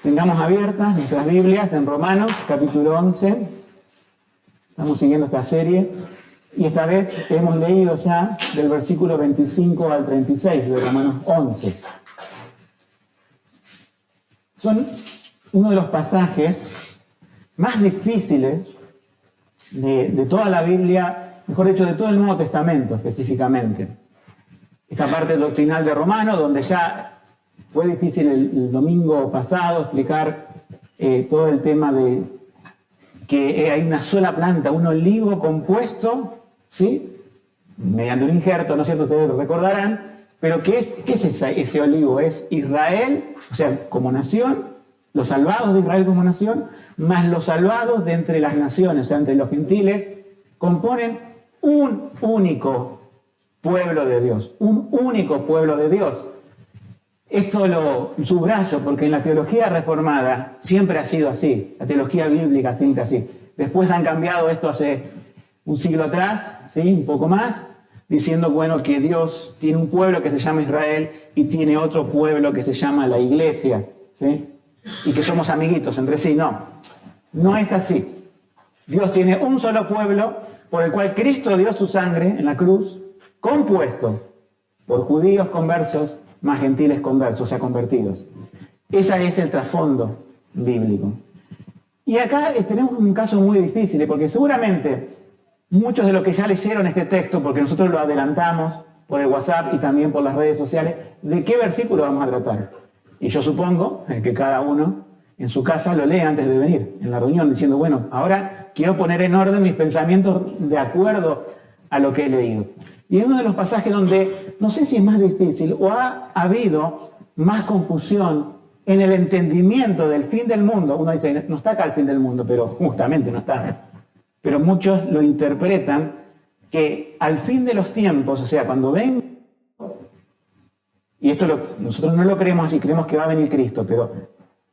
tengamos abiertas nuestras Biblias en Romanos, capítulo 11. Estamos siguiendo esta serie. Y esta vez hemos leído ya del versículo 25 al 36 de Romanos 11. Son uno de los pasajes más difíciles de toda la Biblia, mejor dicho, de todo el Nuevo Testamento específicamente. Esta parte doctrinal de Romanos, donde ya fue difícil el domingo pasado explicar todo el tema de que hay una sola planta, un olivo compuesto, ¿sí? Mediante un injerto, ¿no es cierto? Ustedes lo recordarán. Pero ¿qué es ese olivo? Es Israel, o sea, como nación, los salvados de Israel como nación, más los salvados de entre las naciones, o sea, entre los gentiles, componen un único pueblo de Dios. Un único pueblo de Dios. Esto lo subrayo porque en la teología reformada siempre ha sido así. La teología bíblica siempre así. Después han cambiado esto hace un siglo atrás, ¿sí? Un poco más, diciendo, bueno, que Dios tiene un pueblo que se llama Israel y tiene otro pueblo que se llama la Iglesia, ¿sí? Y que somos amiguitos entre sí. No es así. Dios tiene un solo pueblo por el cual Cristo dio su sangre en la cruz, compuesto por judíos conversos más gentiles conversos, o sea, convertidos. Ese es el trasfondo bíblico. Y acá tenemos un caso muy difícil, porque seguramente muchos de los que ya leyeron este texto, porque nosotros lo adelantamos por el WhatsApp y también por las redes sociales, ¿de qué versículo vamos a tratar? Y yo supongo que cada uno en su casa lo lee antes de venir, en la reunión, diciendo, bueno, ahora quiero poner en orden mis pensamientos de acuerdo a lo que he leído. Y es uno de los pasajes donde, no sé si es más difícil o ha habido más confusión en el entendimiento del fin del mundo. Uno dice, no está acá el fin del mundo, pero justamente no está. Pero muchos lo interpretan que al fin de los tiempos, o sea, cuando ven, y esto nosotros no lo creemos así, creemos que va a venir Cristo, pero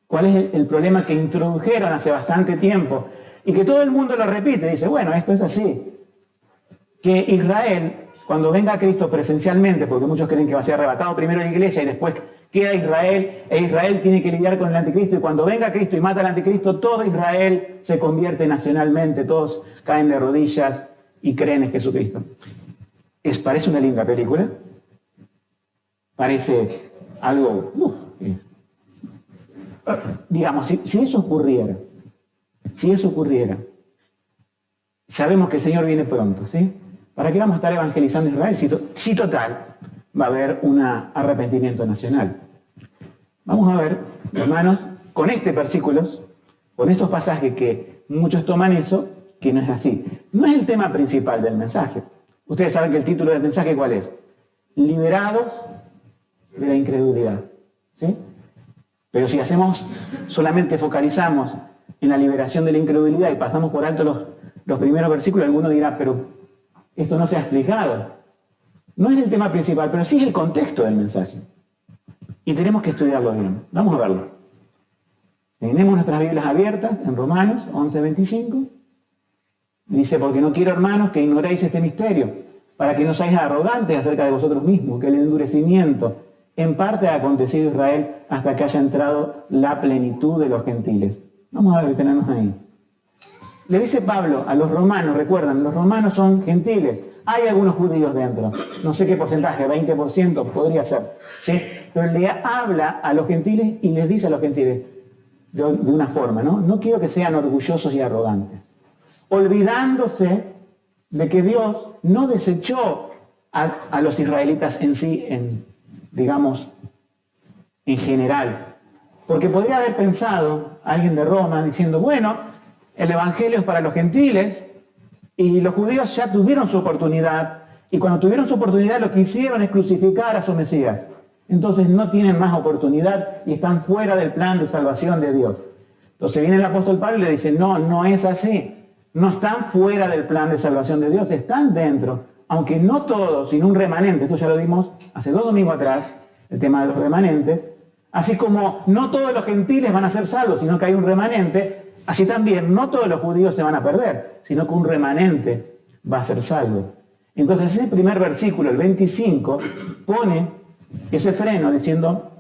¿cuál es el problema que introdujeron hace bastante tiempo? Y que todo el mundo lo repite, dice, bueno, esto es así. Que Israel, cuando venga Cristo presencialmente, porque muchos creen que va a ser arrebatado primero la iglesia y después queda Israel, e Israel tiene que lidiar con el anticristo, y cuando venga Cristo y mata al anticristo, todo Israel se convierte nacionalmente, todos caen de rodillas y creen en Jesucristo. ¿Parece una linda película? Parece algo... digamos, si eso ocurriera, sabemos que el Señor viene pronto, ¿sí? ¿Para qué vamos a estar evangelizando a Israel? Si total, va a haber un arrepentimiento nacional. Vamos a ver, hermanos, con estos versículos, con estos pasajes que muchos toman eso, que no es así. No es el tema principal del mensaje. Ustedes saben que el título del mensaje, ¿cuál es? Liberados de la incredulidad, ¿sí? Pero si solamente focalizamos en la liberación de la incredulidad y pasamos por alto los primeros versículos, alguno dirá, pero esto no se ha explicado. No es el tema principal, pero sí es el contexto del mensaje. Y tenemos que estudiarlo bien. Vamos a verlo. Tenemos nuestras Biblias abiertas en Romanos 11:25. Dice, porque no quiero, hermanos, que ignoréis este misterio, para que no seáis arrogantes acerca de vosotros mismos, que el endurecimiento en parte ha acontecido a Israel hasta que haya entrado la plenitud de los gentiles. Vamos a detenernos ahí. Le dice Pablo a los romanos, recuerdan, los romanos son gentiles. Hay algunos judíos dentro. No sé qué porcentaje, 20% podría ser. ¿Sí? Pero le habla a los gentiles y les dice a los gentiles de una forma, ¿no? No quiero que sean orgullosos y arrogantes. Olvidándose de que Dios no desechó a los israelitas en sí, digamos, en general. Porque podría haber pensado alguien de Roma diciendo, bueno, el evangelio es para los gentiles y los judíos ya tuvieron su oportunidad y cuando tuvieron su oportunidad lo que hicieron es crucificar a su Mesías. Entonces no tienen más oportunidad y están fuera del plan de salvación de Dios. Entonces viene el apóstol Pablo y le dice, no es así. No están fuera del plan de salvación de Dios, están dentro. Aunque no todos, sino un remanente. Esto ya lo dimos hace 2 domingos atrás, el tema de los remanentes. Así como no todos los gentiles van a ser salvos, sino que hay un remanente. Así también, no todos los judíos se van a perder, sino que un remanente va a ser salvo. Entonces ese primer versículo, el 25, pone ese freno diciendo,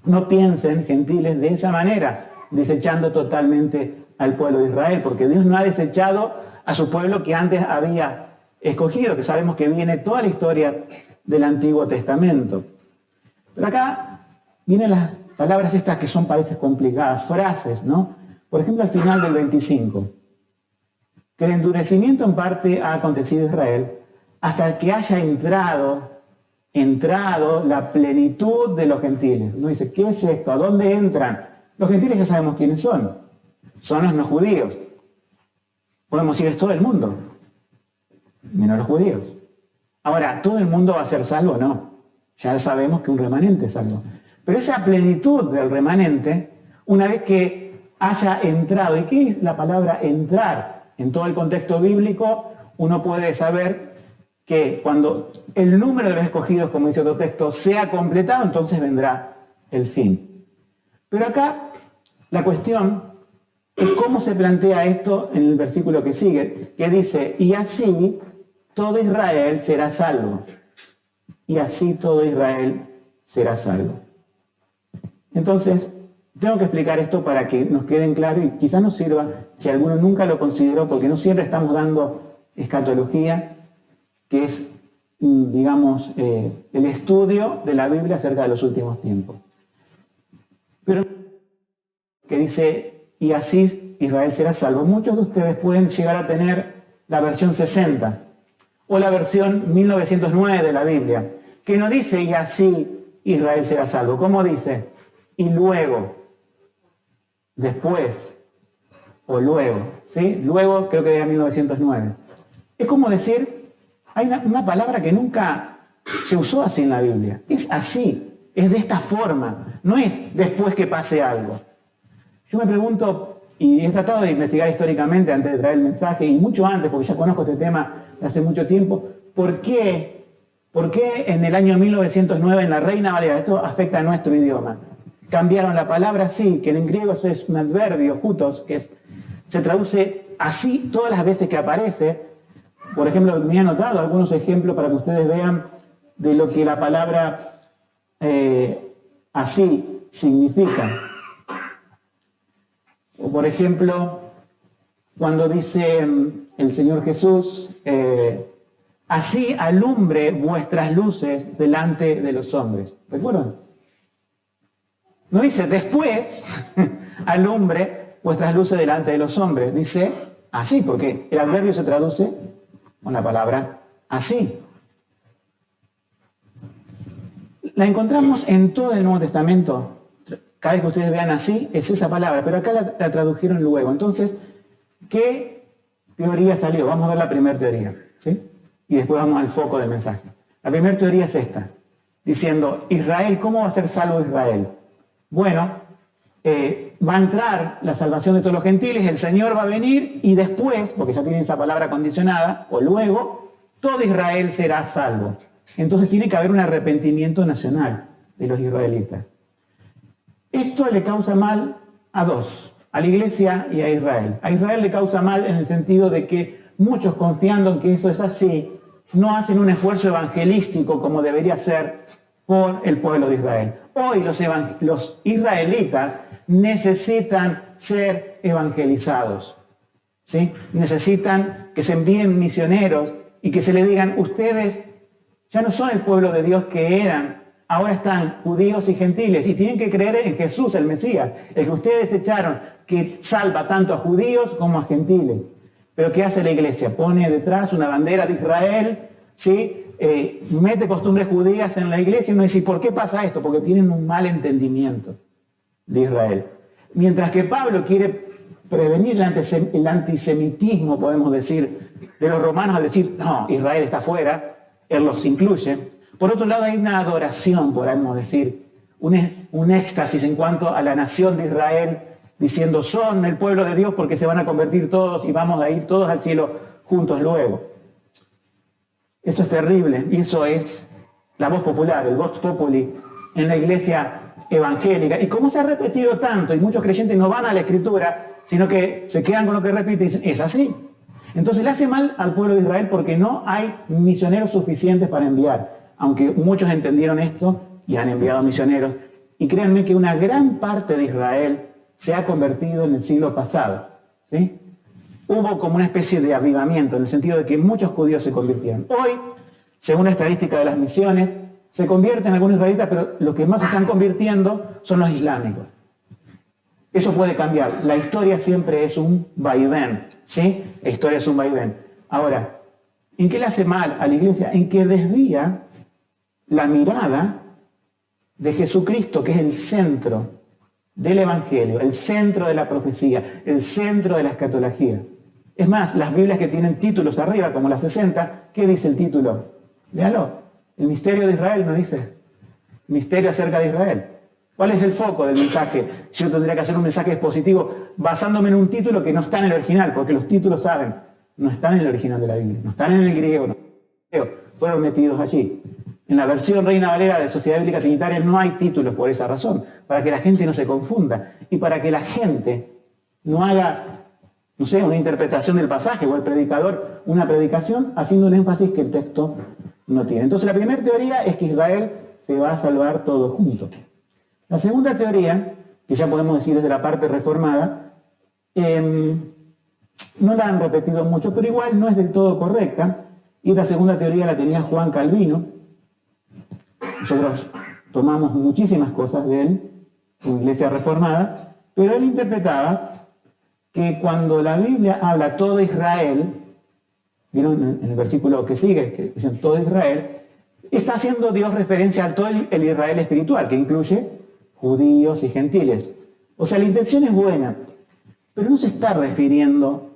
no piensen, gentiles, de esa manera. desechando totalmente al pueblo de Israel, porque Dios no ha desechado a su pueblo que antes había escogido, que sabemos que viene toda la historia del Antiguo Testamento. Pero acá vienen las palabras estas que son, parece, complicadas, frases, ¿no? Por ejemplo, al final del 25, que el endurecimiento en parte ha acontecido en Israel hasta que haya entrado la plenitud de los gentiles. Uno dice, ¿qué es esto? ¿A dónde entran? Los gentiles ya sabemos quiénes son. Son los no judíos. Podemos decir, es todo el mundo, menos los judíos. Ahora, ¿todo el mundo va a ser salvo? No. Ya sabemos que un remanente es salvo. Pero esa plenitud del remanente, una vez que haya entrado, ¿y qué es la palabra entrar? En todo el contexto bíblico, uno puede saber que cuando el número de los escogidos, como dice otro texto, sea completado, entonces vendrá el fin. Pero acá la cuestión es cómo se plantea esto en el versículo que sigue, que dice, y así todo Israel será salvo. Y así todo Israel será salvo. Entonces, tengo que explicar esto para que nos queden claros y quizás nos sirva si alguno nunca lo consideró, porque no siempre estamos dando escatología, que es, digamos, el estudio de la Biblia acerca de los últimos tiempos. Pero que dice, y así Israel será salvo. Muchos de ustedes pueden llegar a tener la versión 60 o la versión 1909 de la Biblia, que no dice, y así Israel será salvo. ¿Cómo dice? Y luego, después, o luego, ¿sí? Luego creo que era 1909. Es como decir, hay una palabra que nunca se usó así en la Biblia. Es así, es de esta forma, no es después que pase algo. Yo me pregunto, y he tratado de investigar históricamente antes de traer el mensaje, y mucho antes, porque ya conozco este tema de hace mucho tiempo, ¿por qué en el año 1909 en la Reina Valera, esto afecta a nuestro idioma, cambiaron la palabra así, que en griego es un adverbio, hutos, que se traduce así todas las veces que aparece? Por ejemplo, me he anotado algunos ejemplos para que ustedes vean de lo que la palabra así significa. O por ejemplo, cuando dice el Señor Jesús, así alumbre vuestras luces delante de los hombres. ¿Recuerdan? No dice después alumbre vuestras luces delante de los hombres. Dice así, porque el adverbio se traduce con la palabra así. La encontramos en todo el Nuevo Testamento. Cada vez que ustedes vean así, es esa palabra, pero acá la tradujeron luego. Entonces, ¿qué teoría salió? Vamos a ver la primera teoría, ¿sí? Y después vamos al foco del mensaje. La primera teoría es esta, diciendo, Israel, ¿cómo va a ser salvo Israel? Bueno, va a entrar la salvación de todos los gentiles, el Señor va a venir y después, porque ya tienen esa palabra condicionada, o luego, todo Israel será salvo. Entonces tiene que haber un arrepentimiento nacional de los israelitas. Esto le causa mal a dos, a la iglesia y a Israel. A Israel le causa mal en el sentido de que muchos, confiando en que eso es así, no hacen un esfuerzo evangelístico como debería ser por el pueblo de Israel. Hoy los israelitas necesitan ser evangelizados, ¿sí? Necesitan que se envíen misioneros y que se les digan, ustedes ya no son el pueblo de Dios que eran, ahora están judíos y gentiles y tienen que creer en Jesús, el Mesías, el que ustedes echaron, que salva tanto a judíos como a gentiles. Pero ¿qué hace la iglesia? Pone detrás una bandera de Israel, ¿sí? Mete costumbres judías en la iglesia y uno dice, ¿por qué pasa esto? Porque tienen un mal entendimiento de Israel. Mientras que Pablo quiere prevenir el antisemitismo, podemos decir, de los romanos al decir, no, Israel está fuera, él los incluye. Por otro lado hay una adoración, podemos decir, un éxtasis en cuanto a la nación de Israel, diciendo, son el pueblo de Dios porque se van a convertir todos y vamos a ir todos al cielo juntos luego. Eso es terrible y eso es la voz popular, el vox populi en la iglesia evangélica. Y como se ha repetido tanto y muchos creyentes no van a la Escritura, sino que se quedan con lo que repite y dicen, es así. Entonces le hace mal al pueblo de Israel porque no hay misioneros suficientes para enviar, aunque muchos entendieron esto y han enviado misioneros. Y créanme que una gran parte de Israel se ha convertido en el siglo pasado, ¿sí? Hubo como una especie de avivamiento, en el sentido de que muchos judíos se convirtieron. Hoy, según la estadística de las misiones, se convierten algunos israelitas, pero los que más se están convirtiendo son los islámicos. Eso puede cambiar. La historia siempre es un vaivén, ¿sí? La historia es un vaivén. Ahora, ¿en qué le hace mal a la iglesia? En que desvía la mirada de Jesucristo, que es el centro del Evangelio, el centro de la profecía, el centro de la escatología. Es más, las Biblias que tienen títulos arriba, como la 60, ¿qué dice el título? Léalo. El misterio de Israel, ¿no dice? Misterio acerca de Israel. ¿Cuál es el foco del mensaje? Yo tendría que hacer un mensaje expositivo basándome en un título que no está en el original, porque los títulos, saben, no están en el original de la Biblia, no están en el griego, no, fueron metidos allí. En la versión Reina Valera de Sociedad Bíblica Trinitaria no hay títulos por esa razón, para que la gente no se confunda y para que la gente no haga, no sé, una interpretación del pasaje o el predicador una predicación haciendo un énfasis que el texto no tiene. Entonces la primera teoría es que Israel se va a salvar todo junto. La segunda teoría, que ya podemos decir es de la parte reformada, no la han repetido mucho, pero igual no es del todo correcta. Y esta segunda teoría la tenía Juan Calvino. Nosotros tomamos muchísimas cosas de él, como iglesia reformada, pero él interpretaba que cuando la Biblia habla todo Israel, ¿vieron en el versículo que sigue, que dicen todo Israel, está haciendo Dios referencia a todo el Israel espiritual, que incluye judíos y gentiles. O sea, la intención es buena, pero no se está refiriendo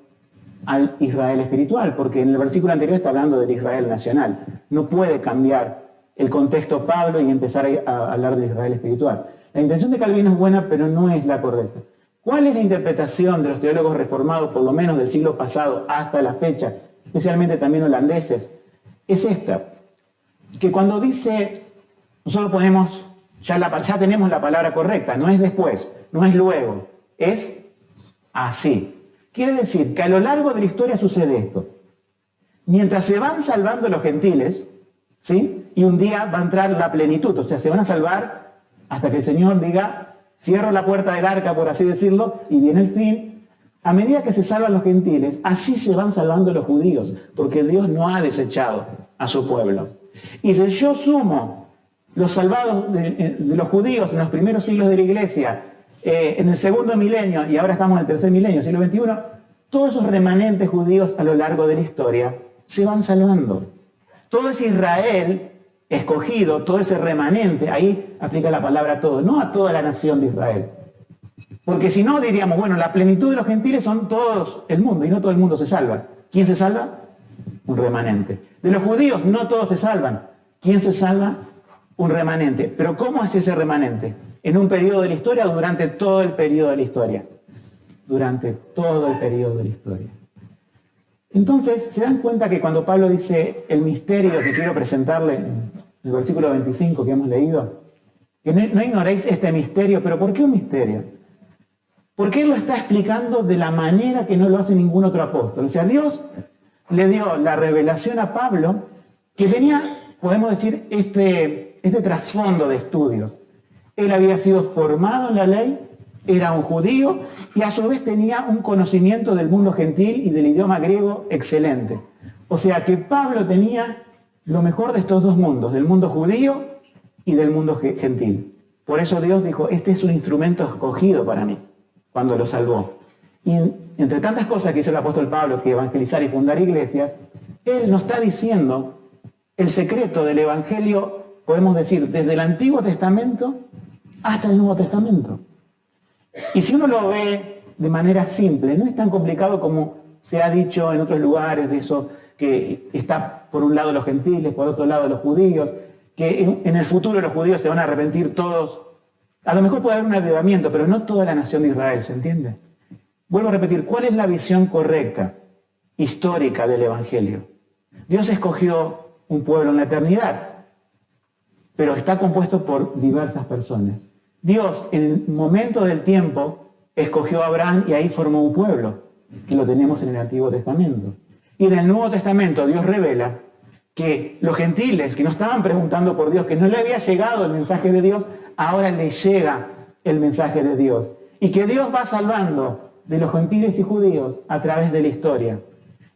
al Israel espiritual, porque en el versículo anterior está hablando del Israel nacional. No puede cambiar el contexto Pablo y empezar a hablar del Israel espiritual. La intención de Calvino es buena, pero no es la correcta. ¿Cuál es la interpretación de los teólogos reformados, por lo menos del siglo pasado hasta la fecha, especialmente también holandeses? Es esta, que cuando dice, nosotros ponemos, ya tenemos la palabra correcta, no es después, no es luego, es así. Quiere decir que a lo largo de la historia sucede esto. Mientras se van salvando los gentiles, ¿sí? Y un día va a entrar la plenitud, o sea, se van a salvar hasta que el Señor diga, cierro la puerta del arca, por así decirlo, y viene el fin. A medida que se salvan los gentiles, así se van salvando los judíos, porque Dios no ha desechado a su pueblo. Y si yo sumo los salvados de los judíos en los primeros siglos de la iglesia, en el segundo milenio, y ahora estamos en el tercer milenio, siglo XXI, todos esos remanentes judíos a lo largo de la historia se van salvando. Todo ese Israel escogido, todo ese remanente, ahí aplica la palabra todo, no a toda la nación de Israel. Porque si no diríamos, bueno, la plenitud de los gentiles son todos el mundo, y no todo el mundo se salva. ¿Quién se salva? Un remanente. De los judíos no todos se salvan. ¿Quién se salva? Un remanente. Pero ¿cómo es ese remanente? ¿En un periodo de la historia o durante todo el periodo de la historia? Durante todo el periodo de la historia. Entonces, se dan cuenta que cuando Pablo dice el misterio que quiero presentarle en el versículo 25 que hemos leído, que no ignoréis este misterio, pero ¿por qué un misterio? Porque él lo está explicando de la manera que no lo hace ningún otro apóstol. O sea, Dios le dio la revelación a Pablo que tenía, podemos decir, este trasfondo de estudios. Él había sido formado en la ley, era un judío y a su vez tenía un conocimiento del mundo gentil y del idioma griego excelente. O sea que Pablo tenía lo mejor de estos dos mundos, del mundo judío y del mundo gentil. Por eso Dios dijo, este es un instrumento escogido para mí, cuando lo salvó. Y entre tantas cosas que hizo el apóstol Pablo, que evangelizar y fundar iglesias, él nos está diciendo el secreto del evangelio, podemos decir, desde el Antiguo Testamento hasta el Nuevo Testamento. Y si uno lo ve de manera simple, no es tan complicado como se ha dicho en otros lugares de eso, que está por un lado los gentiles, por otro lado los judíos, que en el futuro los judíos se van a arrepentir todos. A lo mejor puede haber un avivamiento, pero no toda la nación de Israel, ¿se entiende? Vuelvo a repetir, ¿cuál es la visión correcta, histórica del Evangelio? Dios escogió un pueblo en la eternidad, pero está compuesto por diversas personas. Dios, en el momento del tiempo, escogió a Abraham y ahí formó un pueblo, que lo tenemos en el Antiguo Testamento. Y en el Nuevo Testamento Dios revela que los gentiles que no estaban preguntando por Dios, que no le había llegado el mensaje de Dios, ahora les llega el mensaje de Dios. Y que Dios va salvando de los gentiles y judíos a través de la historia.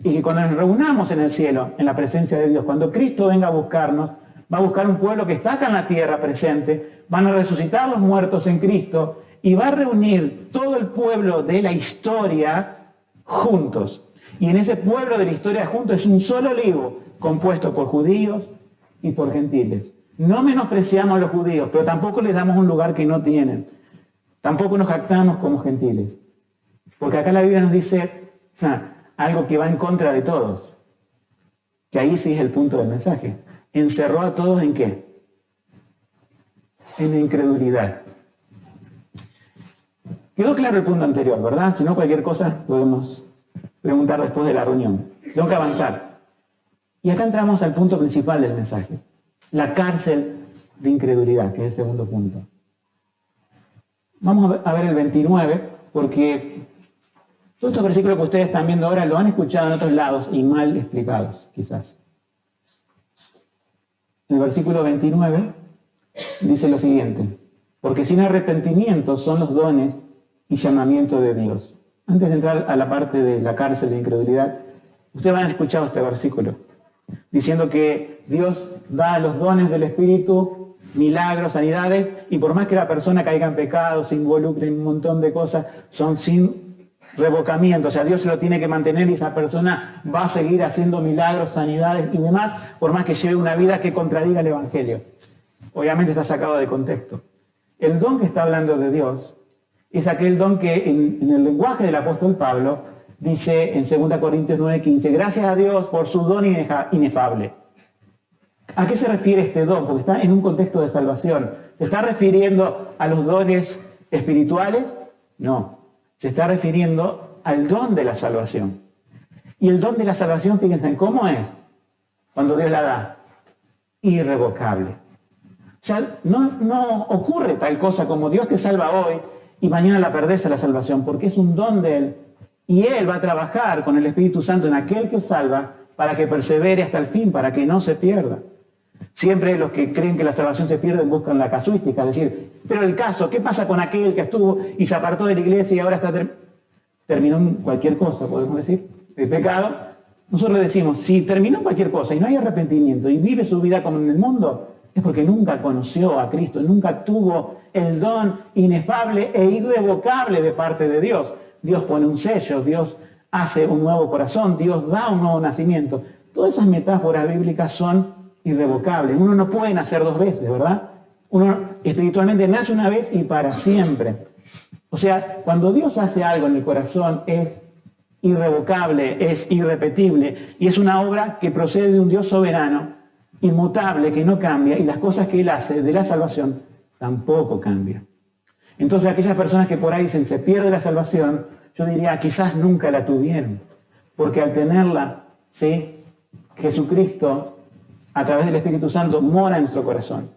Y que cuando nos reunamos en el cielo, en la presencia de Dios, cuando Cristo venga a buscarnos, va a buscar un pueblo que está acá en la tierra presente, van a resucitar los muertos en Cristo y va a reunir todo el pueblo de la historia juntos. Y en ese pueblo de la historia juntos es un solo olivo compuesto por judíos y por gentiles. No menospreciamos a los judíos, pero tampoco les damos un lugar que no tienen. Tampoco nos jactamos como gentiles. Porque acá la Biblia nos dice algo que va en contra de todos. Que ahí sí es el punto del mensaje. Encerró a todos ¿en qué? En la incredulidad. Quedó claro el punto anterior, ¿verdad? Si no, cualquier cosa podemos preguntar después de la reunión. Tengo que avanzar. Y acá entramos al punto principal del mensaje. La cárcel de incredulidad, que es el segundo punto. Vamos a ver el 29, porque todos estos versículos que ustedes están viendo ahora lo han escuchado en otros lados y mal explicados, quizás. El versículo 29 dice lo siguiente: porque sin arrepentimiento son los dones y llamamiento de Dios. Antes de entrar a la parte de la cárcel de incredulidad, ustedes han escuchado este versículo, diciendo que Dios da los dones del Espíritu, milagros, sanidades, y por más que la persona caiga en pecado, se involucre en un montón de cosas, son sin revocamiento. O sea, Dios se lo tiene que mantener y esa persona va a seguir haciendo milagros, sanidades y demás, por más que lleve una vida que contradiga el Evangelio. Obviamente está sacado de contexto. El don que está hablando de Dios es aquel don que en el lenguaje del apóstol Pablo dice en 2 Corintios 9:15, gracias a Dios por su don inefable. ¿A qué se refiere este don? Porque está en un contexto de salvación. ¿Se está refiriendo a los dones espirituales? No. Se está refiriendo al don de la salvación. Y el don de la salvación, fíjense, ¿cómo es? Cuando Dios la da. Irrevocable. O sea, no ocurre tal cosa como Dios te salva hoy y mañana la perdés a la salvación, porque es un don de Él. Y Él va a trabajar con el Espíritu Santo en aquel que salva para que persevere hasta el fin, para que no se pierda. Siempre los que creen que la salvación se pierde buscan la casuística, es decir, pero el caso, ¿qué pasa con aquel que estuvo y se apartó de la iglesia y ahora está terminó en cualquier cosa, podemos decir, de pecado? Nosotros le decimos, si terminó en cualquier cosa y no hay arrepentimiento y vive su vida como en el mundo, es porque nunca conoció a Cristo, nunca tuvo el don inefable e irrevocable de parte de Dios. Dios pone un sello, Dios hace un nuevo corazón, Dios da un nuevo nacimiento. Todas esas metáforas bíblicas son irrevocables. Uno no puede nacer dos veces, ¿verdad? Uno espiritualmente nace una vez y para siempre. O sea, cuando Dios hace algo en el corazón es irrevocable, es irrepetible y es una obra que procede de un Dios soberano, inmutable, que no cambia, y las cosas que Él hace de la salvación tampoco cambian. Entonces aquellas personas que por ahí dicen se pierde la salvación, yo diría quizás nunca la tuvieron, porque al tenerla, ¿sí? Jesucristo a través del Espíritu Santo mora en nuestro corazón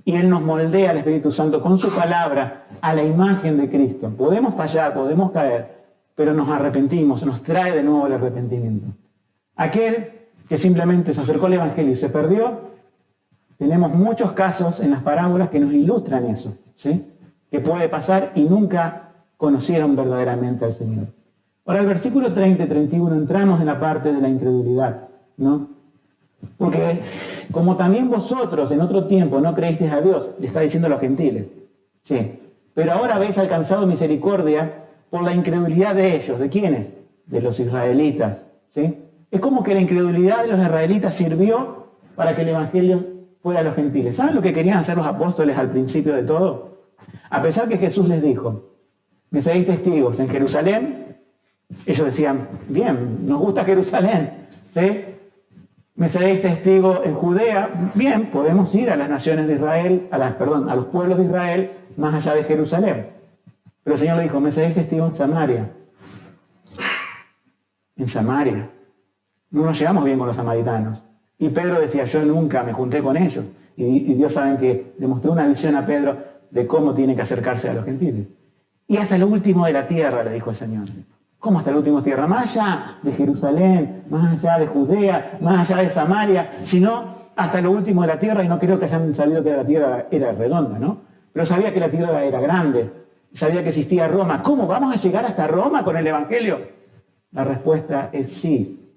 y Él nos moldea al Espíritu Santo con su palabra a la imagen de Cristo. Podemos fallar, podemos caer, pero nos arrepentimos, nos trae de nuevo el arrepentimiento. Aquel que simplemente se acercó al Evangelio y se perdió, tenemos muchos casos en las parábolas que nos ilustran eso, ¿sí? Que puede pasar y nunca conocieron verdaderamente al Señor. Ahora, el versículo 30 y 31 entramos en la parte de la incredulidad, ¿no? Porque como también vosotros en otro tiempo no creísteis a Dios, le está diciendo a los gentiles, ¿sí? Pero ahora habéis alcanzado misericordia por la incredulidad de ellos. ¿De quiénes? De los israelitas, ¿sí? Es como que la incredulidad de los israelitas sirvió para que el Evangelio fuera a los gentiles. ¿Saben lo que querían hacer los apóstoles al principio de todo? A pesar que Jesús les dijo, me seréis testigos en Jerusalén, ellos decían, bien, nos gusta Jerusalén, ¿sí? Me seréis testigos en Judea, bien, podemos ir a las naciones de Israel, a los pueblos de Israel, más allá de Jerusalén. Pero el Señor le dijo, me seréis testigos en Samaria. En Samaria. No nos llevamos bien con los samaritanos. Y Pedro decía, yo nunca me junté con ellos. Y Dios saben que le mostró una visión a Pedro de cómo tiene que acercarse a los gentiles. Y hasta lo último de la tierra, le dijo el Señor. ¿Cómo hasta lo último de tierra? Más allá de Jerusalén, más allá de Judea, más allá de Samaria, sino hasta lo último de la tierra. Y no creo que hayan sabido que la tierra era redonda, ¿no? Pero sabía que la tierra era grande. sabía que existía Roma. ¿Cómo? ¿Vamos a llegar hasta Roma con el Evangelio? La respuesta es sí.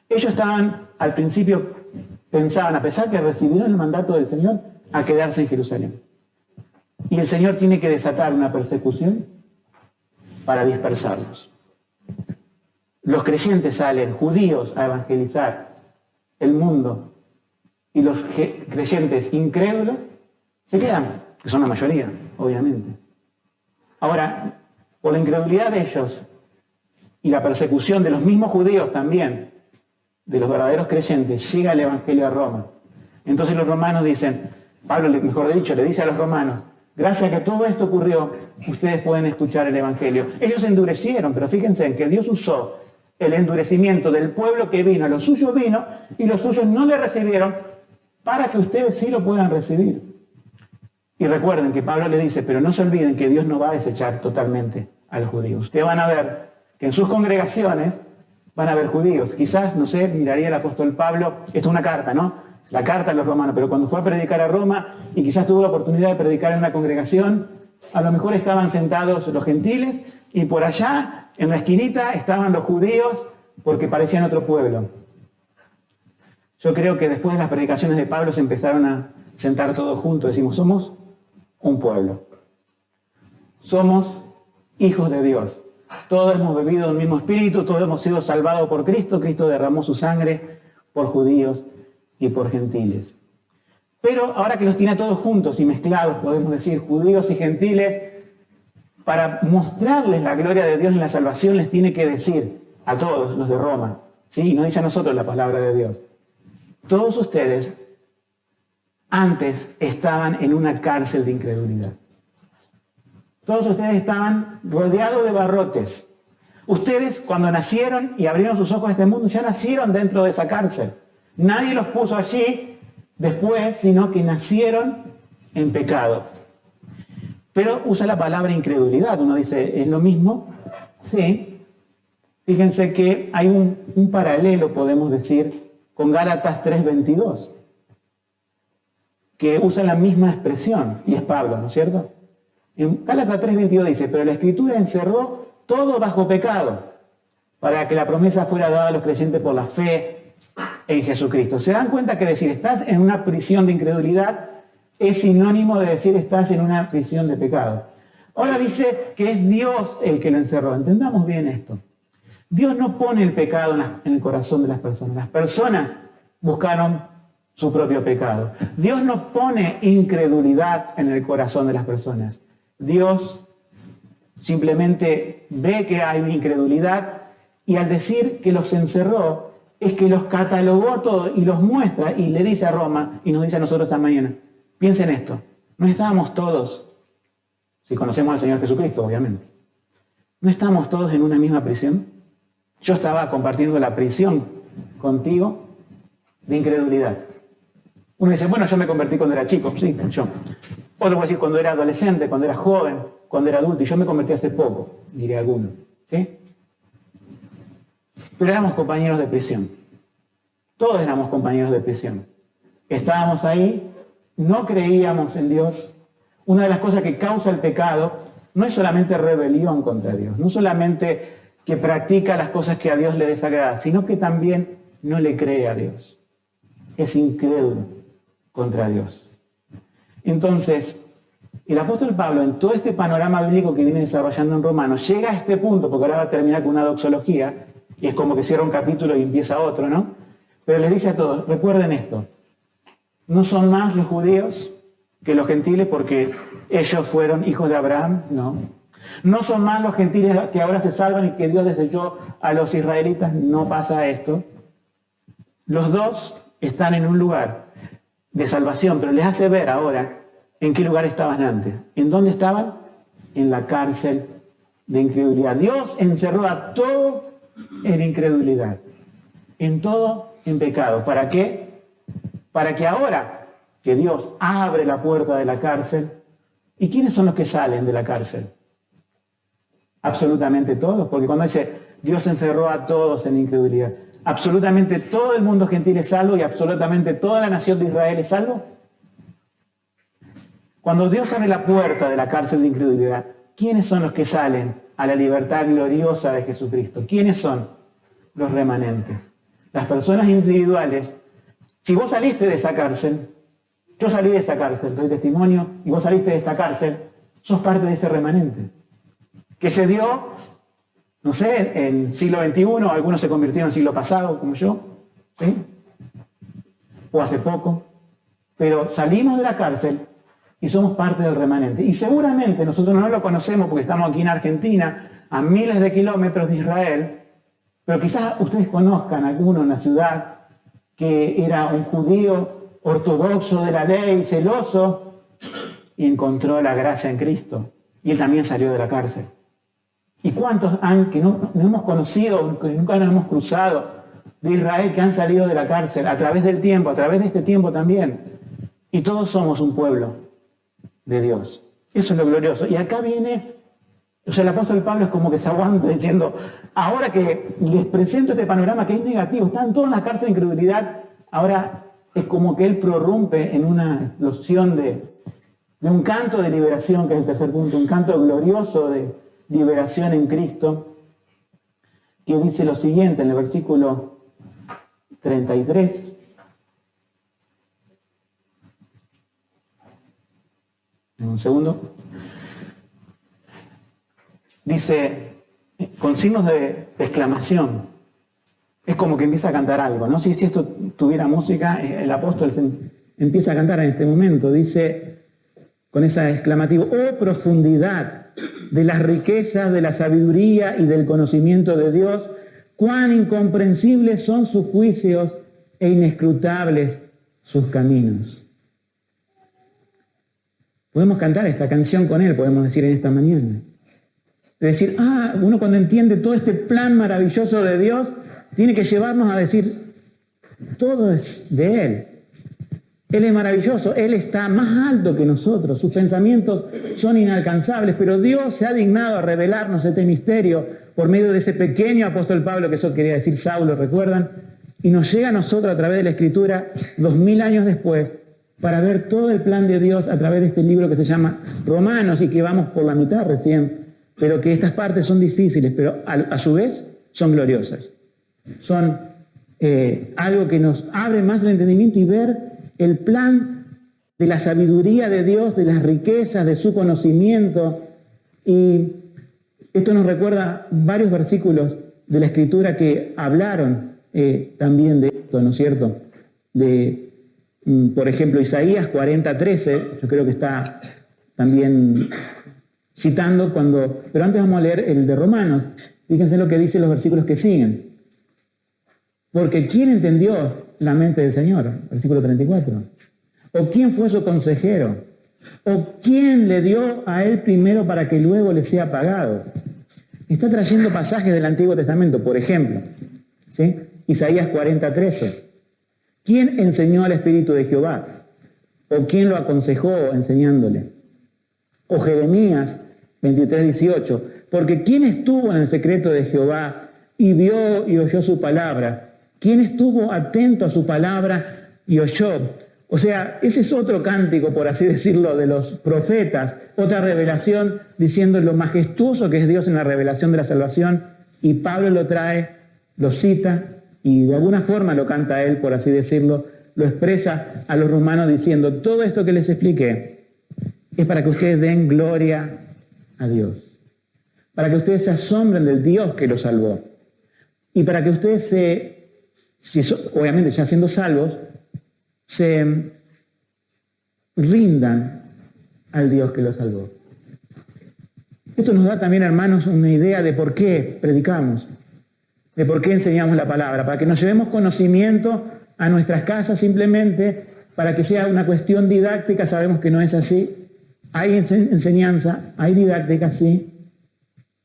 Ellos estaban, al principio, pensaban, a pesar que recibieron el mandato del Señor, a quedarse en Jerusalén. Y el Señor tiene que desatar una persecución para dispersarlos. Los creyentes salen, judíos, a evangelizar el mundo, y los creyentes incrédulos se quedan, que son la mayoría, obviamente. Ahora, por la incredulidad de ellos y la persecución de los mismos judíos también, de los verdaderos creyentes, llega el Evangelio a Roma. Entonces los romanos dicen, Pablo, mejor dicho, le dice a los romanos, gracias a que todo esto ocurrió, ustedes pueden escuchar el Evangelio. Ellos se endurecieron, pero fíjense en que Dios usó el endurecimiento del pueblo que vino, los suyos vino, y los suyos no le recibieron, para que ustedes sí lo puedan recibir. Y recuerden que Pablo les dice, pero no se olviden que Dios no va a desechar totalmente a los judíos. Ustedes van a ver que en sus congregaciones van a haber judíos. Quizás, no sé, miraría el apóstol Pablo, esto es una carta, ¿no? Es la carta a los romanos, pero cuando fue a predicar a Roma y quizás tuvo la oportunidad de predicar en una congregación, a lo mejor estaban sentados los gentiles y por allá, en la esquinita, estaban los judíos porque parecían otro pueblo. Yo creo que después de las predicaciones de Pablo se empezaron a sentar todos juntos. Decimos, somos un pueblo. Somos hijos de Dios. Todos hemos bebido del mismo espíritu, todos hemos sido salvados por Cristo. Cristo derramó su sangre por judíos y por gentiles. Pero ahora que los tiene a todos juntos y mezclados, podemos decir judíos y gentiles, para mostrarles la gloria de Dios en la salvación les tiene que decir a todos los de Roma, ¿sí? Y nos dice a nosotros la palabra de Dios. Todos ustedes antes estaban en una cárcel de incredulidad. Todos ustedes estaban rodeados de barrotes. Ustedes, cuando nacieron y abrieron sus ojos a este mundo, ya nacieron dentro de esa cárcel. Nadie los puso allí después, sino que nacieron en pecado. Pero usa la palabra incredulidad. Uno dice, ¿es lo mismo? Sí. Fíjense que hay un paralelo, podemos decir, con Gálatas 3:22, que usa la misma expresión, y es Pablo, ¿no es cierto? En Gálatas 3:22 dice, pero la Escritura encerró todo bajo pecado, para que la promesa fuera dada a los creyentes por la fe en Jesucristo. ¿Se dan cuenta que decir estás en una prisión de incredulidad es sinónimo de decir estás en una prisión de pecado? Ahora dice que es Dios el que lo encerró. Entendamos bien esto. Dios no pone el pecado en el corazón de las personas. Las personas buscaron su propio pecado. Dios no pone incredulidad en el corazón de las personas. Dios simplemente ve que hay incredulidad y al decir que los encerró, es que los catalogó todos y los muestra y le dice a Roma y nos dice a nosotros esta mañana, piensen esto, no estábamos todos, si conocemos al Señor Jesucristo, obviamente, no estábamos todos en una misma prisión. Yo estaba compartiendo la prisión contigo de incredulidad. Uno dice, bueno, yo me convertí cuando era chico, sí, yo. Otro puede decir cuando era adolescente, cuando era joven, cuando era adulto, y yo me convertí hace poco, diría alguno, ¿sí? Pero éramos compañeros de prisión. Todos éramos compañeros de prisión. Estábamos ahí, no creíamos en Dios. Una de las cosas que causa el pecado no es solamente rebelión contra Dios, no solamente que practica las cosas que a Dios le desagrada, sino que también no le cree a Dios. Es incrédulo contra Dios. Entonces, el apóstol Pablo, en todo este panorama bíblico que viene desarrollando en Romanos, llega a este punto, porque ahora va a terminar con una doxología, y es como que cierra un capítulo y empieza otro, ¿no? Pero les dice a todos, recuerden esto, no son más los judíos que los gentiles porque ellos fueron hijos de Abraham, no. No son más los gentiles que ahora se salvan y que Dios desechó a los israelitas, no pasa esto. Los dos están en un lugar de salvación, pero les hace ver ahora en qué lugar estaban antes. ¿En dónde estaban? En la cárcel de incredulidad. Dios encerró a todo en incredulidad, en todo en pecado. ¿Para qué? Para que ahora que Dios abre la puerta de la cárcel, ¿y quiénes son los que salen de la cárcel? Absolutamente todos, porque cuando dice Dios encerró a todos en incredulidad, absolutamente todo el mundo gentil es salvo y absolutamente toda la nación de Israel es salvo. Cuando Dios abre la puerta de la cárcel de incredulidad, ¿quiénes son los que salen a la libertad gloriosa de Jesucristo? ¿Quiénes son los remanentes? Las personas individuales. Si vos saliste de esa cárcel, yo salí de esa cárcel, doy testimonio, y vos saliste de esta cárcel, sos parte de ese remanente. Que se dio, no sé, en siglo XXI, algunos se convirtieron en siglo pasado, como yo, ¿sí? O hace poco. Pero salimos de la cárcel y somos parte del remanente. Y seguramente nosotros no lo conocemos porque estamos aquí en Argentina, a miles de kilómetros de Israel, pero quizás ustedes conozcan a alguno en la ciudad que era un judío ortodoxo de la ley, celoso, y encontró la gracia en Cristo. Y él también salió de la cárcel. ¿Y cuántos han, que no hemos conocido, que nunca nos hemos cruzado de Israel, que han salido de la cárcel a través del tiempo, a través de este tiempo también? Y todos somos un pueblo de Dios. Eso es lo glorioso. Y acá viene, o sea, el apóstol Pablo es como que se aguanta diciendo, ahora que les presento este panorama que es negativo, están todos en la cárcel de incredulidad, ahora es como que él prorrumpe en una explosión de un canto de liberación, que es el tercer punto, un canto glorioso de liberación en Cristo, que dice lo siguiente en el versículo 33. Un segundo. Dice, con signos de exclamación. Es como que empieza a cantar algo, ¿no? Si esto tuviera música, el apóstol empieza a cantar en este momento. Dice, con ese exclamativo, oh profundidad de las riquezas, de la sabiduría y del conocimiento de Dios, cuán incomprensibles son sus juicios e inescrutables sus caminos. Podemos cantar esta canción con él, podemos decir en esta mañana. Es decir, uno cuando entiende todo este plan maravilloso de Dios, tiene que llevarnos a decir, todo es de Él. Él es maravilloso, Él está más alto que nosotros, sus pensamientos son inalcanzables, pero Dios se ha dignado a revelarnos este misterio por medio de ese pequeño apóstol Pablo, que eso quería decir Saulo, ¿recuerdan? Y nos llega a nosotros a través de la Escritura 2000 años después, para ver todo el plan de Dios a través de este libro que se llama Romanos y que vamos por la mitad recién, pero que estas partes son difíciles, pero a su vez son gloriosas. Son algo que nos abre más el entendimiento y ver el plan de la sabiduría de Dios, de las riquezas, de su conocimiento. Y esto nos recuerda varios versículos de la Escritura que hablaron también de esto, ¿no es cierto? Por ejemplo, Isaías 40:13, yo creo que está también citando cuando... Pero antes vamos a leer el de Romanos. Fíjense lo que dicen los versículos que siguen. Porque ¿quién entendió la mente del Señor? Versículo 34. ¿O quién fue su consejero? ¿O quién le dio a él primero para que luego le sea pagado? Está trayendo pasajes del Antiguo Testamento, por ejemplo, ¿sí? Isaías 40:13. ¿Quién enseñó al Espíritu de Jehová? ¿O quién lo aconsejó enseñándole? O Jeremías 23:18. Porque ¿quién estuvo en el secreto de Jehová y vio y oyó su palabra? ¿Quién estuvo atento a su palabra y oyó? O sea, ese es otro cántico, por así decirlo, de los profetas, otra revelación diciendo lo majestuoso que es Dios en la revelación de la salvación, y Pablo lo trae, lo cita, y de alguna forma lo canta él, por así decirlo, lo expresa a los romanos diciendo, todo esto que les expliqué es para que ustedes den gloria a Dios, para que ustedes se asombren del Dios que los salvó, y para que ustedes obviamente ya siendo salvos, se rindan al Dios que los salvó. Esto nos da también, hermanos, una idea de por qué predicamos, de por qué enseñamos la palabra, para que nos llevemos conocimiento a nuestras casas simplemente, para que sea una cuestión didáctica. Sabemos que no es así. Hay enseñanza, hay didáctica, sí,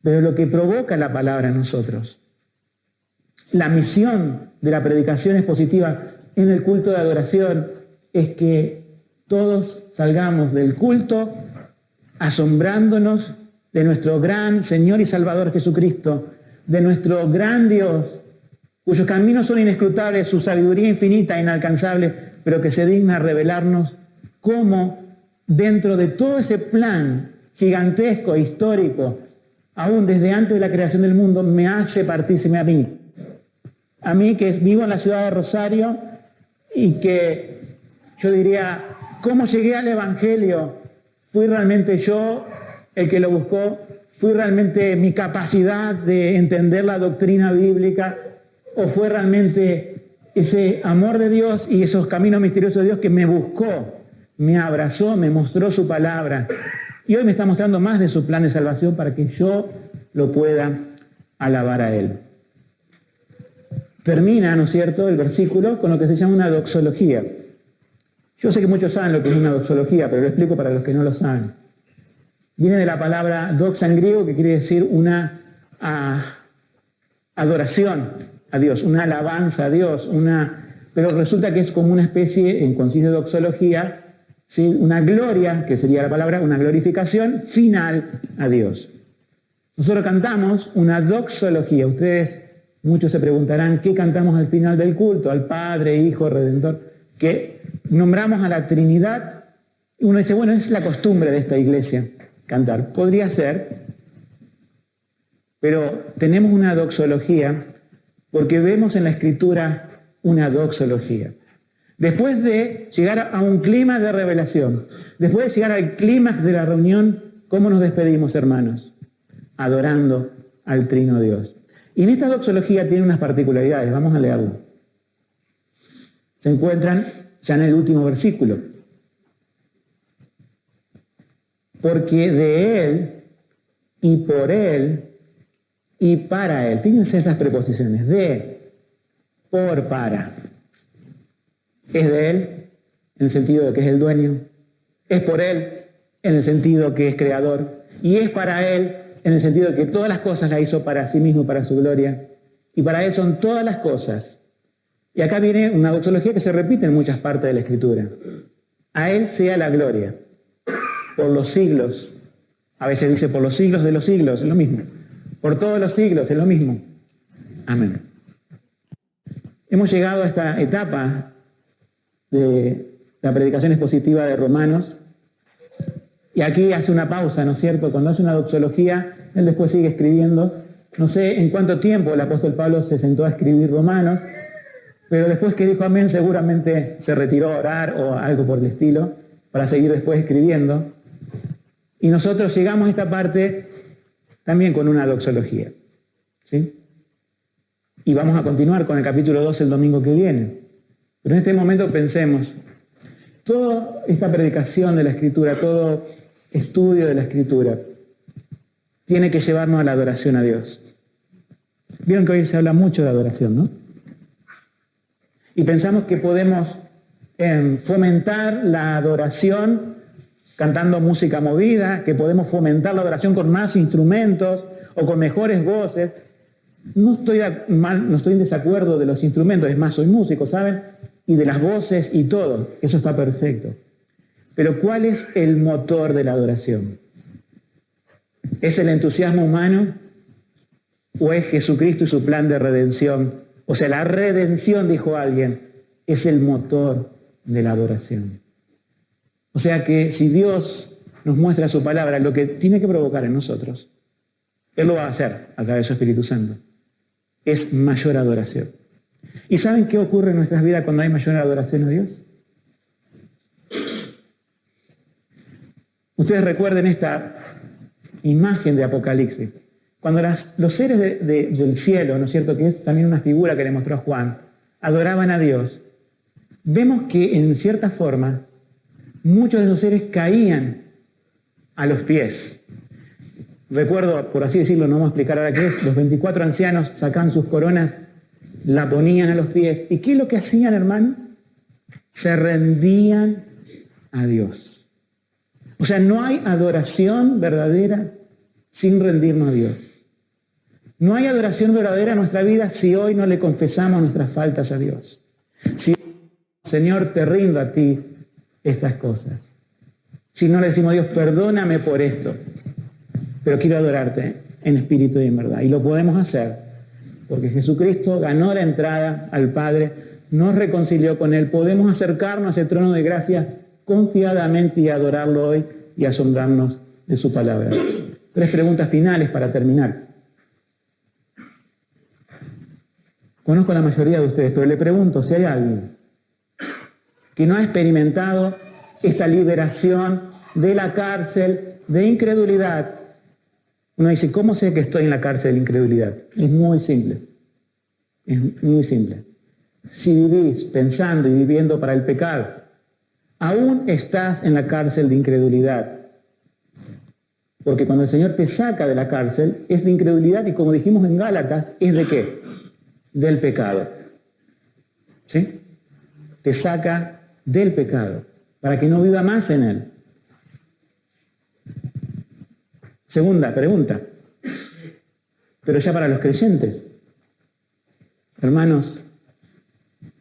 pero lo que provoca la palabra en nosotros, la misión de la predicación expositiva en el culto de adoración, es que todos salgamos del culto asombrándonos de nuestro gran Señor y Salvador Jesucristo, de nuestro gran Dios, cuyos caminos son inescrutables, su sabiduría infinita e inalcanzable, pero que se digna revelarnos cómo dentro de todo ese plan gigantesco, histórico, aún desde antes de la creación del mundo, me hace partícipe a mí. A mí que vivo en la ciudad de Rosario y que yo diría, ¿cómo llegué al Evangelio? ¿Fui realmente yo el que lo buscó? ¿Fui realmente mi capacidad de entender la doctrina bíblica? ¿O fue realmente ese amor de Dios y esos caminos misteriosos de Dios que me buscó, me abrazó, me mostró su palabra? Y hoy me está mostrando más de su plan de salvación para que yo lo pueda alabar a Él. Termina, ¿no es cierto?, el versículo con lo que se llama una doxología. Yo sé que muchos saben lo que es una doxología, pero lo explico para los que no lo saben. Viene de la palabra doxa en griego, que quiere decir una adoración a Dios, una alabanza a Dios, pero resulta que es como una especie, en consiste de doxología, ¿sí?, una gloria, que sería la palabra, una glorificación final a Dios. Nosotros cantamos una doxología. Ustedes, muchos se preguntarán, ¿qué cantamos al final del culto? Al Padre, Hijo, Redentor, que nombramos a la Trinidad. Uno dice, bueno, es la costumbre de esta iglesia cantar. Podría ser, pero tenemos una doxología porque vemos en la Escritura una doxología. Después de llegar a un clima de revelación, después de llegar al clímax de la reunión, ¿cómo nos despedimos, hermanos? Adorando al Trino Dios. Y en esta doxología tiene unas particularidades, vamos a leerlo. Se encuentran ya en el último versículo. Porque de Él, y por Él, y para Él. Fíjense esas preposiciones. De, por, para. Es de Él, en el sentido de que es el dueño. Es por Él, en el sentido que es creador. Y es para Él, en el sentido de que todas las cosas las hizo para sí mismo, para su gloria. Y para Él son todas las cosas. Y acá viene una doxología que se repite en muchas partes de la Escritura. A Él sea la gloria, por los siglos. A veces dice por los siglos de los siglos, es lo mismo. Por todos los siglos, es lo mismo. Amén. Hemos llegado a esta etapa de la predicación expositiva de Romanos. Y aquí hace una pausa, ¿no es cierto? Cuando hace una doxología, él después sigue escribiendo. No sé en cuánto tiempo el apóstol Pablo se sentó a escribir Romanos, pero después que dijo amén, seguramente se retiró a orar o algo por el estilo, para seguir después escribiendo. Y nosotros llegamos a esta parte también con una doxología, ¿sí? Y vamos a continuar con el capítulo 2 el domingo que viene. Pero en este momento pensemos, toda esta predicación de la Escritura, todo estudio de la Escritura, tiene que llevarnos a la adoración a Dios. Vieron que hoy se habla mucho de adoración, ¿no? Y pensamos que podemos fomentar la adoración cantando música movida, que podemos fomentar la adoración con más instrumentos o con mejores voces. No estoy en desacuerdo de los instrumentos, es más, soy músico, ¿saben? Y de las voces y todo, eso está perfecto. Pero ¿cuál es el motor de la adoración? ¿Es el entusiasmo humano o es Jesucristo y su plan de redención? O sea, la redención, dijo alguien, es el motor de la adoración. O sea que si Dios nos muestra su palabra, lo que tiene que provocar en nosotros, Él lo va a hacer a través de su Espíritu Santo. Es mayor adoración. ¿Y saben qué ocurre en nuestras vidas cuando hay mayor adoración a Dios? Ustedes recuerden esta imagen de Apocalipsis. Cuando los seres del cielo, ¿no es cierto?, que es también una figura que le mostró a Juan, adoraban a Dios, vemos que en cierta forma muchos de esos seres caían a los pies. Recuerdo, por así decirlo, no vamos a explicar ahora qué es, los 24 ancianos sacaban sus coronas, la ponían a los pies. ¿Y qué es lo que hacían, hermano? Se rendían a Dios. O sea, no hay adoración verdadera sin rendirnos a Dios. No hay adoración verdadera en nuestra vida si hoy no le confesamos nuestras faltas a Dios. Si, Señor, te rindo a ti estas cosas. Si no le decimos a Dios, perdóname por esto, pero quiero adorarte en espíritu y en verdad. Y lo podemos hacer porque Jesucristo ganó la entrada al Padre, nos reconcilió con Él. Podemos acercarnos a ese trono de gracia confiadamente y adorarlo hoy y asombrarnos de su palabra. 3 preguntas finales para terminar. Conozco a la mayoría de ustedes, pero le pregunto si hay alguien que no ha experimentado esta liberación de la cárcel de incredulidad. Uno dice, ¿cómo sé que estoy en la cárcel de incredulidad? Es muy simple. Es muy simple. Si vivís pensando y viviendo para el pecado, aún estás en la cárcel de incredulidad. Porque cuando el Señor te saca de la cárcel, es de incredulidad y como dijimos en Gálatas, ¿es de qué? Del pecado. ¿Sí? Te saca del pecado para que no viva más en él. Segunda pregunta, pero ya para los creyentes. Hermanos,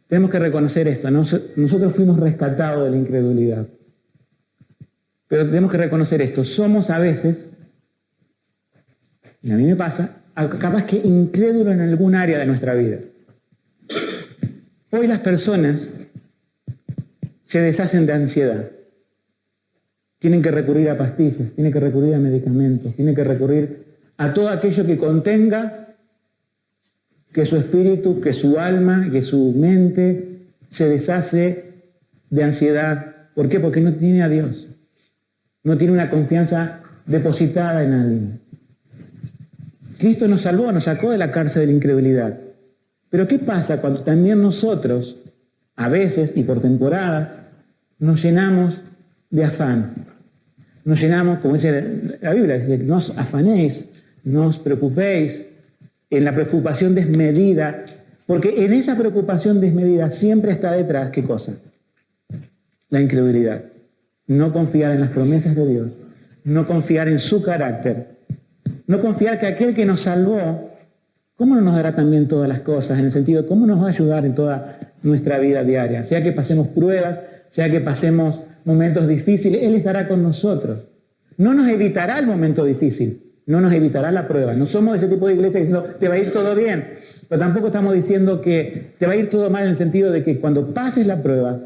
tenemos que reconocer esto. Nosotros fuimos rescatados de la incredulidad. Pero tenemos que reconocer esto. Somos a veces, y a mí me pasa, capaz que incrédulos en algún área de nuestra vida. Hoy las personas se deshacen de ansiedad. Tienen que recurrir a pastillas, tienen que recurrir a medicamentos, tienen que recurrir a todo aquello que contenga que su espíritu, que su alma, que su mente se deshace de ansiedad. ¿Por qué? Porque no tiene a Dios. No tiene una confianza depositada en alguien. Cristo nos salvó, nos sacó de la cárcel de la incredulidad. Pero ¿qué pasa cuando también nosotros, a veces y por temporadas, nos llenamos de afán? Nos llenamos, como dice la Biblia, dice, no os afanéis, no os preocupéis, en la preocupación desmedida, porque en esa preocupación desmedida siempre está detrás, ¿qué cosa? La incredulidad. No confiar en las promesas de Dios, no confiar en su carácter, no confiar que aquel que nos salvó, ¿cómo no nos dará también todas las cosas? En el sentido, ¿cómo nos va a ayudar en toda nuestra vida diaria? Sea que pasemos pruebas, sea que pasemos momentos difíciles, Él estará con nosotros. No nos evitará el momento difícil, no nos evitará la prueba. No somos de ese tipo de iglesia diciendo, te va a ir todo bien, pero tampoco estamos diciendo que te va a ir todo mal en el sentido de que cuando pases la prueba,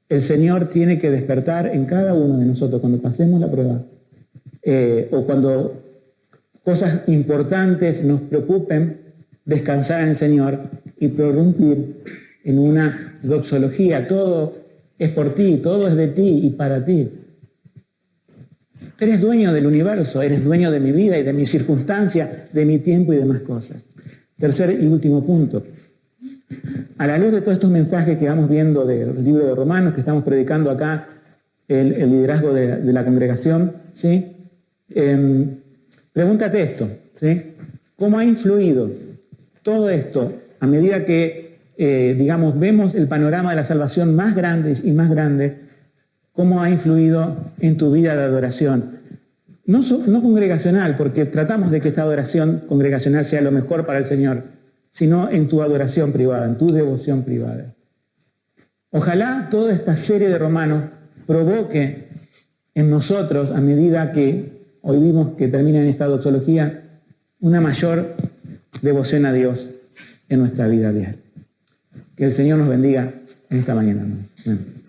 el Señor tiene que despertar en cada uno de nosotros cuando pasemos la prueba o cuando cosas importantes nos preocupen, descansar en el Señor y prorrumpir en una doxología. Todo es por ti, todo es de ti y para ti. Eres dueño del universo, eres dueño de mi vida y de mis circunstancias, de mi tiempo y demás cosas. Tercer y último punto. A la luz de todos estos mensajes que vamos viendo del libro de Romanos, que estamos predicando acá, el liderazgo de la congregación, ¿sí? Pregúntate esto, ¿sí? ¿Cómo ha influido todo esto a medida que, vemos el panorama de la salvación más grande y más grande? ¿Cómo ha influido en tu vida de adoración? No congregacional, porque tratamos de que esta adoración congregacional sea lo mejor para el Señor, sino en tu adoración privada, en tu devoción privada. Ojalá toda esta serie de Romanos provoque en nosotros, a medida que hoy vimos que termina en esta doxología, una mayor devoción a Dios en nuestra vida diaria. Que el Señor nos bendiga en esta mañana. Amén.